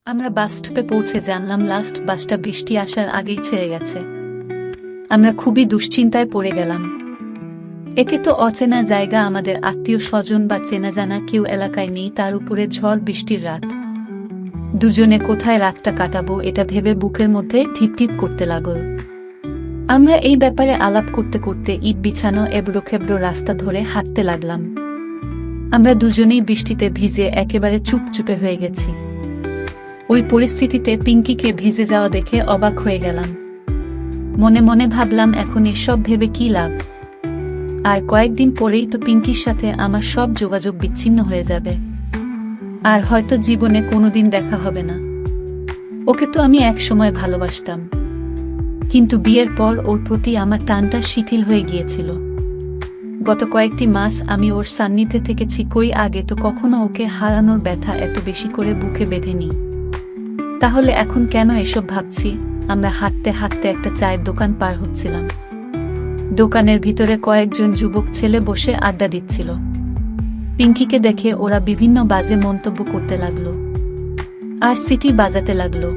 আমরা বাস স্টপে পৌঁছে জানলাম লাস্ট বাসটা বৃষ্টি আসার আগেই ছেড়ে গেছে। আমরা খুবই দুশ্চিন্তায় পড়ে গেলাম। একে তো অচেনা জায়গা, আমাদের আত্মীয় স্বজন বা চেনা জানা কেউ এলাকায় নেই, তার উপরে ঝড় বৃষ্টির রাত। দুজনে কোথায় রাতটা কাটাবো এটা ভেবে বুকের মধ্যে ঠিপঠিপ করতে লাগল। আমরা এই ব্যাপারে আলাপ করতে করতে ইট বিছানো এবড়ো খেবড়ো রাস্তা ধরে হাঁটতে লাগলাম। আমরা দুজনেই বৃষ্টিতে ভিজে একেবারে চুপচুপে হয়ে গেছি। ওই পরিস্থিতিতে পিঙ্কিকে ভিজে যাওয়া দেখে অবাক হয়ে গেলাম। মনে মনে ভাবলাম এখন এসব ভেবে কি লাভ, আর কয়েকদিন পরেই তো পিঙ্কির সাথে আমার সব যোগাযোগ বিচ্ছিন্ন হয়ে যাবে, আর হয়তো জীবনে কোনোদিন দেখা হবে না। ওকে তো আমি একসময় ভালোবাসতাম, কিন্তু বিয়ের পর ওর প্রতি আমার টানটা শিথিল হয়ে গিয়েছিল। গত কয়েকটি মাস আমি ওর সান্নিধ্যে থেকেছি, কই আগে তো কখনো ওকে হারানোর ব্যথা এত বেশি করে বুকে বেঁধেনি। তাহলে এখন কেন এসব ভাবছি? আমরা হাঁটতে হাঁটতে একটা চায়ের দোকান পার হচ্ছিলাম। দোকানের ভিতরে কয়েকজন যুবক ছেলে বসে আড্ডা দিচ্ছিল। পিঙ্কিকে দেখে ওরা বিভিন্ন বাজে মন্তব্য করতে লাগলো আর সিটি বাজাতে লাগলো।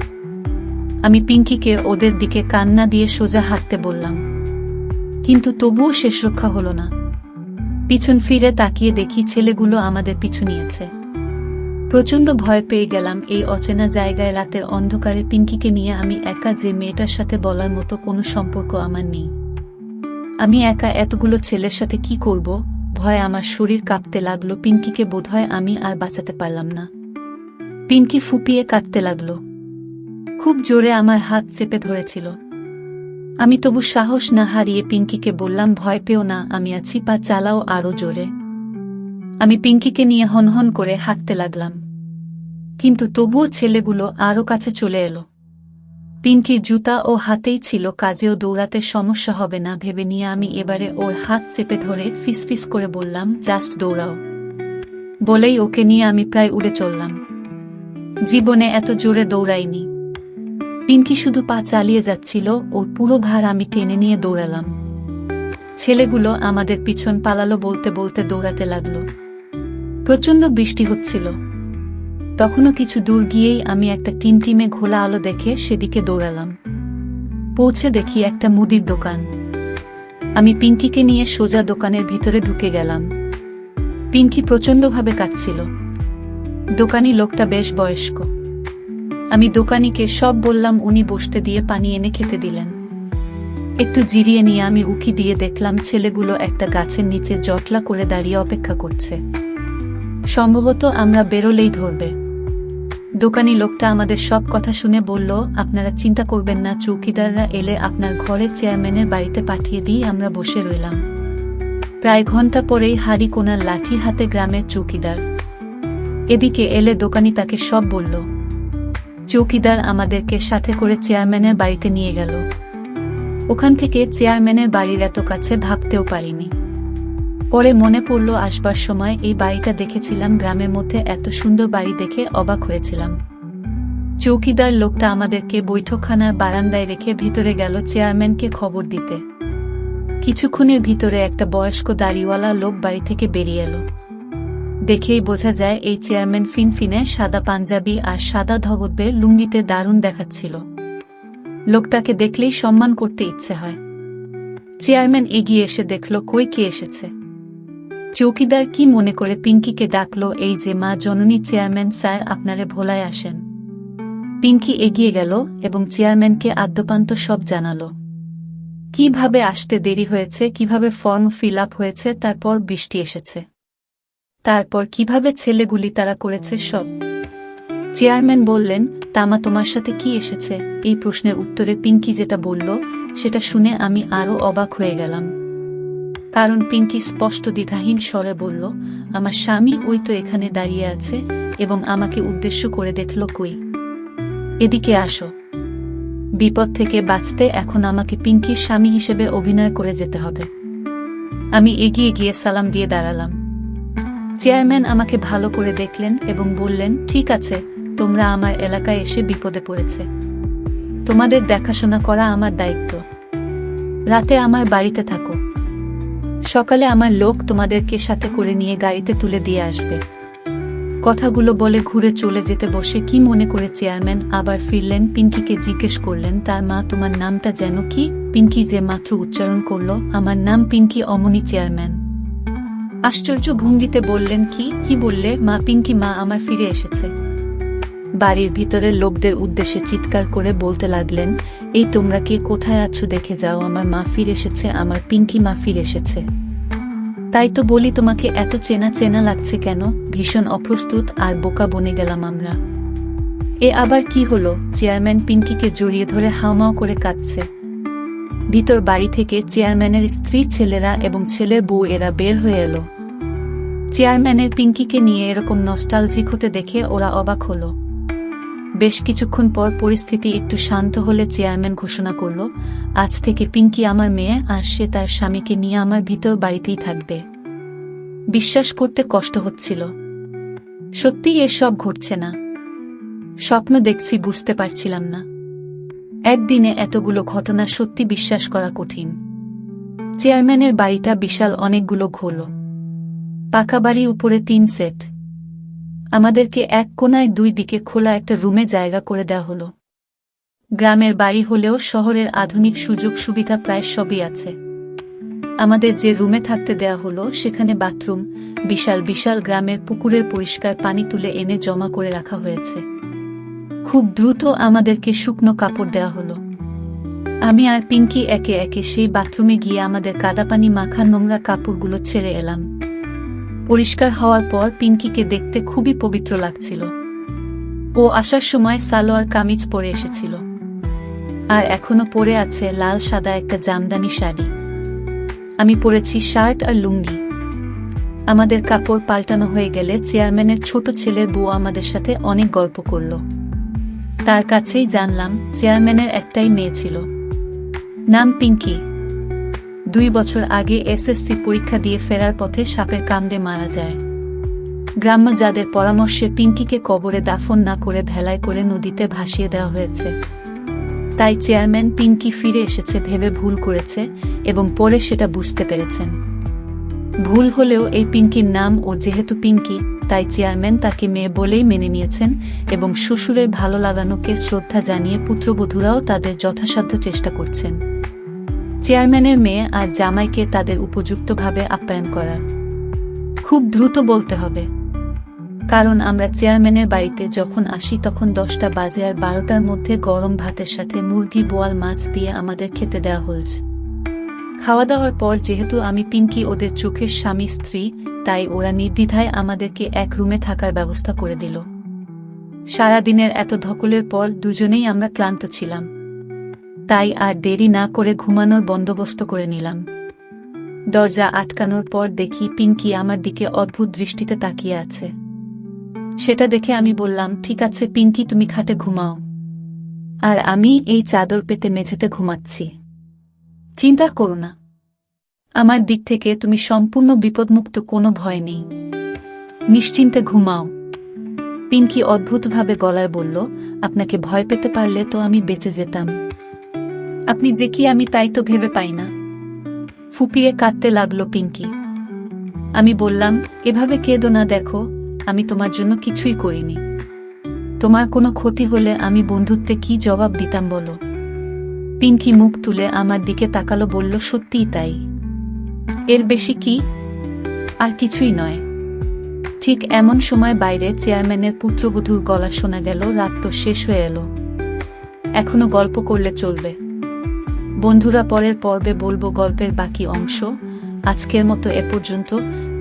আমি পিঙ্কিকে ওদের দিকে কান্না দিয়ে সোজা হাঁটতে বললাম, কিন্তু তবুও শেষ রক্ষা হলো না। পিছন ফিরে তাকিয়ে দেখি ছেলেগুলো আমাদের পিছু নিয়েছে। প্রচণ্ড ভয় পেয়ে গেলাম। এই অচেনা জায়গায় রাতের অন্ধকারে পিঙ্কিকে নিয়ে আমি একা, যে মেয়েটার সাথে বলার মতো কোনো সম্পর্ক আমার নেই। আমি একা এতগুলো ছেলের সাথে কি করব? ভয়ে আমার শরীর কাঁপতে লাগলো। পিঙ্কিকে বোধহয় আমি আর বাঁচাতে পারলাম না। পিঙ্কি ফুপিয়ে কাঁদতে লাগলো, খুব জোরে আমার হাত চেপে ধরেছিল। আমি তবু সাহস না হারিয়ে পিঙ্কিকে বললাম, ভয় পেও না, আমি আছি, পা চালাও আরো জোরে। আমি পিঙ্কিকে নিয়ে হনহন করে হাঁটতে লাগলাম, কিন্তু তবুও ছেলেগুলো আরো কাছে চলে এলো। পিঙ্কির জুতা ও হাতেই ছিল, কাজেও দৌড়াতে সমস্যা হবে না ভেবে নিয়ে আমি এবারে ওর হাত চেপে ধরে ফিসফিস করে বললাম, জাস্ট দৌড়াও। বলেই ওকে নিয়ে আমি প্রায় উড়ে চললাম। জীবনে এত জোরে দৌড়াইনি। পিঙ্কি শুধু পা চালিয়ে যাচ্ছিল, ওর পুরো ভার আমি টেনে নিয়ে দৌড়ালাম। ছেলেগুলো আমাদের পিছন পালালো, বলতে বলতে দৌড়াতে লাগলো। প্রচণ্ড বৃষ্টি হচ্ছিল। তখনও কিছু দূর গিয়েই আমি একটা টিমটিমে ঘোলা আলো দেখে সেদিকে দৌড়ালাম। পৌঁছে দেখি একটা মুদির দোকান। আমি পিঙ্কিকে নিয়ে সোজা দোকানের ভিতরে ঢুকে গেলাম। পিঙ্কি প্রচণ্ডভাবে কাঁদছিল। দোকানি লোকটা বেশ বয়স্ক। আমি দোকানিকে সব বললাম, উনি বসতে দিয়ে পানি এনে খেতে দিলেন। একটু জিরিয়ে নিয়ে আমি উকি দিয়ে দেখলাম ছেলেগুলো একটা গাছের নিচে জটলা করে দাঁড়িয়ে অপেক্ষা করছে। সম্ভবত আমরা বেরোলেই ধরবে। দোকানি লোকটা আমাদের সব কথা শুনে বলল, আপনারা চিন্তা করবেন না, চৌকিদাররা এলে আপনার ঘরে চেয়ারম্যানের বাড়িতে পাঠিয়ে দিয়ে আমরা বসে রইলাম। প্রায় ঘন্টা পরেই হাড়ি কোনার লাঠি হাতে গ্রামের চৌকিদার এদিকে এলে দোকানি তাকে সব বলল। চৌকিদার আমাদেরকে সাথে করে চেয়ারম্যানের বাড়িতে নিয়ে গেল। ওখান থেকে চেয়ারম্যানের বাড়ির এত কাছে ভাবতেও পারিনি। পরে মনে পড়ল, আসবার সময় এই বাড়িটা দেখেছিলাম, গ্রামের মধ্যে এত সুন্দর বাড়ি দেখে অবাক হয়েছিলাম। চৌকিদার লোকটা আমাদেরকে বৈঠকখানার বারান্দায় রেখে ভিতরে গেল চেয়ারম্যানকে খবর দিতে। কিছুক্ষণের ভিতরে একটা বয়স্ক দাড়িওয়ালা লোক বাড়ি থেকে বেরিয়ে এলো। দেখেই বোঝা যায় এই চেয়ারম্যান ফিনফিনে সাদা পাঞ্জাবি আর সাদা ধবধবে লুঙ্গিতে দারুণ দেখাচ্ছিল। লোকটাকে দেখলেই সম্মান করতে ইচ্ছে হয়। চেয়ারম্যান এগিয়ে এসে দেখল কই কে এসেছে। চৌকিদার কি মনে করে পিঙ্কিকে ডাকলো, এই যে মা জননী, চেয়ারম্যান স্যার আপনারে ভোলায় আসেন। পিঙ্কি এগিয়ে গেল এবং চেয়ারম্যানকে আদ্যপান্ত সব জানালো, কিভাবে আসতে দেরি হয়েছে, কিভাবে ফর্ম ফিল আপ হয়েছে, তারপর বৃষ্টি এসেছে, তারপর কিভাবে ছেলেগুলি তারা করেছে সব। চেয়ারম্যান বললেন, তামা তোমার সাথে কি এসেছে? এই প্রশ্নের উত্তরে পিঙ্কি যেটা বলল সেটা শুনে আমি আরো অবাক হয়ে গেলাম। কারণ পিঙ্কি স্পষ্ট দ্বিধাহীন স্বরে বলল, আমার স্বামী ওই তো এখানে দাঁড়িয়ে আছে এবং আমাকে উদ্দেশ্য করে দেখল, কই, এদিকে আসো। বিপদ থেকে বাঁচতে এখন আমাকে পিঙ্কির স্বামী হিসেবে অভিনয় করে যেতে হবে। আমি এগিয়ে গিয়ে সালাম দিয়ে দাঁড়ালাম। চেয়ারম্যান আমাকে ভালো করে দেখলেন এবং বললেন, ঠিক আছে, তোমরা আমার এলাকায় এসে বিপদে পড়েছে, তোমাদের দেখাশোনা করা আমার দায়িত্ব। রাতে আমার বাড়িতে থাকো, সকালে আমার লোক তোমাদেরকে সাথে করে নিয়ে গাড়িতে তুলে দিয়ে আসবে। কথাগুলো বলে ঘুরে চলে যেতে বসে কি মনে করে চেয়ারম্যান আবার ফিরলেন, পিঙ্কিকে জিজ্ঞেস করলেন, তার মা তোমার নামটা যেন কি? পিঙ্কি যে মাত্র উচ্চারণ করল, আমার নাম পিঙ্কি অমনি। চেয়ারম্যান আশ্চর্য ভঙ্গিতে বললেন, কি বললে? মা পিঙ্কি মা আমার ফিরে এসেছে। বাড়ির ভিতরের লোকদের উদ্দেশ্যে চিৎকার করে বলতে লাগলেন, এই তোমরা কে, কোথায় আছো দেখে যাও, আমার মা ফিরে এসেছে, আমার পিঙ্কি মা ফিরে এসেছে। তাই তো বলি তোমাকে এত চেনা চেনা লাগছে কেন? ভীষণ অপ্রস্তুত আর বোকা বনে গেলাম আমরা। এ আবার কি হলো? চেয়ারম্যান পিঙ্কিকে জড়িয়ে ধরে হাউমাউ করে কাঁদছে। ভিতর বাড়ি থেকে চেয়ারম্যানের স্ত্রী, ছেলেরা এবং ছেলের বউ এরা বের হয়ে এলো। চেয়ারম্যানের পিঙ্কিকে নিয়ে এরকম নস্টালজিক হতে দেখে ওরা অবাক হলো। বেশ কিছুক্ষণ পর পরিস্থিতি একটু শান্ত হলে চেয়ারম্যান ঘোষণা করল, আজ থেকে পিঙ্কি আমার মেয়ে, আর সে তার স্বামীকে নিয়ে আমার ভিতর বাড়িতেই থাকবে। বিশ্বাস করতে কষ্ট হচ্ছিল, সত্যিই এসব ঘটছে না, স্বপ্ন দেখছি বুঝতে পারছিলাম না। একদিনে এতগুলো ঘটনা সত্যি বিশ্বাস করা কঠিন। চেয়ারম্যানের বাড়িটা বিশাল, অনেকগুলো ঘোল, পাকা বাড়ি, উপরে 3 সেট। আমাদেরকে এক কোনায় 2 দিকে খোলা একটা রুমে জায়গা করে দেওয়া হলো। গ্রামের বাড়ি হলেও শহরের আধুনিক সুযোগ সুবিধা প্রায় সবই আছে। আমাদের যে রুমে থাকতে দেয়া হলো সেখানে বাথরুম, বিশাল বিশাল গ্রামের পুকুরের পরিষ্কার পানি তুলে এনে জমা করে রাখা হয়েছে। খুব দ্রুত আমাদেরকে শুকনো কাপড় দেওয়া হলো। আমি আর পিঙ্কি একে একে সেই বাথরুমে গিয়ে আমাদের কাদাপানি মাখা নোংরা কাপড়গুলো ছেড়ে এলাম। পরিষ্কার হওয়ার পর পিঙ্কিকে দেখতে খুবই পবিত্র লাগছিল। ও আসার সময় সালোয়ার কামিজ পরে এসেছিল, আর এখনো পরে আছে লাল সাদা একটা জামদানি শাড়ি। আমি পরেছি শার্ট আর লুঙ্গি। আমাদের কাপড় পাল্টানো হয়ে গেলে চেয়ারম্যানের ছোট ছেলের বউ আমাদের সাথে অনেক গল্প করল। তার কাছেই জানলাম চেয়ারম্যানের একটাই মেয়ে ছিল, নাম পিঙ্কি। 2 বছর আগে এসএসসি পরীক্ষা দিয়ে ফেরার পথে সাপের কামড়ে মারা যায়। গ্রাম্য যাদের পরামর্শে পিঙ্কিকে কবরে দাফন না করে ভেলায় করে নদীতে ভাসিয়ে দেওয়া হয়েছে। তাই চেয়ারম্যান পিঙ্কি ফিরে এসেছে ভেবে ভুল করেছে, এবং পরে সেটা বুঝতে পেরেছেন। ভুল হলেও এই পিঙ্কির নাম, ও যেহেতু পিঙ্কি তাই চেয়ারম্যান তাকে মেয়ে বলেই মেনে নিয়েছেন, এবং শ্বশুরের ভালো লাগানোকে শ্রদ্ধা জানিয়ে পুত্রবধূরাও তাদের যথাসাধ্য চেষ্টা করছেন চেয়ারম্যানের মেয়ে আর জামাইকে তাদের উপযুক্তভাবে আপ্যায়ন করার। খুব দ্রুত বলতে হবে, কারণ আমরা চেয়ারম্যানের বাড়িতে যখন আসি তখন 10টা বাজে, আর 12টার মধ্যে গরম ভাতের সাথে মুরগি, বোয়াল মাছ দিয়ে আমাদের খেতে দেওয়া হয়েছে। খাওয়া দাওয়ার পর যেহেতু আমি পিঙ্কি ওদের চোখের স্বামী স্ত্রী, তাই ওরা নির্দ্বিধায় আমাদেরকে এক রুমে থাকার ব্যবস্থা করে দিল। সারাদিনের এত ধকলের পর দুজনেই আমরা ক্লান্ত ছিলাম, তাই আর দেরি না করে ঘুমানোর বন্দোবস্ত করে নিলাম। দরজা আটকানোর পর দেখি পিঙ্কি আমার দিকে অদ্ভুত দৃষ্টিতে তাকিয়ে আছে। সেটা দেখে আমি বললাম, ঠিক আছে পিঙ্কি, তুমি খাটে ঘুমাও, আর আমি এই চাদর পেতে মেঝেতে ঘুমাচ্ছি। চিন্তা করো না, আমার দিক থেকে তুমি সম্পূর্ণ বিপদমুক্ত, কোনো ভয় নেই, নিশ্চিন্তে ঘুমাও। পিঙ্কি অদ্ভুতভাবে গলায় বলল, আপনাকে ভয় পেতে পারলে তো আমি বেঁচে যেতাম। আপনি যে কি আমি তাই তো ভেবে পাই না। ফুপিয়ে কাঁদতে লাগলো পিঙ্কি। আমি বললাম, এভাবে কেঁদো না, দেখো আমি তোমার জন্য কিছুই করিনি। তোমার কোনো ক্ষতি হলে আমি বন্ধুত্বে কি জবাব দিতাম বলো? পিঙ্কি মুখ তুলে আমার দিকে তাকালো, বলল, সত্যিই তাই। এর বেশি কি? আর কিছুই নয়। ঠিক এমন সময় বাইরে চেয়ারম্যানের পুত্রবধূর গলা শোনা গেল। রাত তো শেষ হয়ে এলো, এখনো গল্প করলে চলবে? বন্ধুরা, পরের পর্বে বলবো গল্পের বাকি অংশ। আজকের মতো এ পর্যন্ত।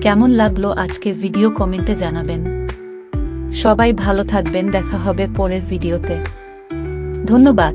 কেমন লাগলো আজকের ভিডিও কমেন্টে জানাবেন। সবাই ভালো থাকবেন, দেখা হবে পরের ভিডিওতে। ধন্যবাদ।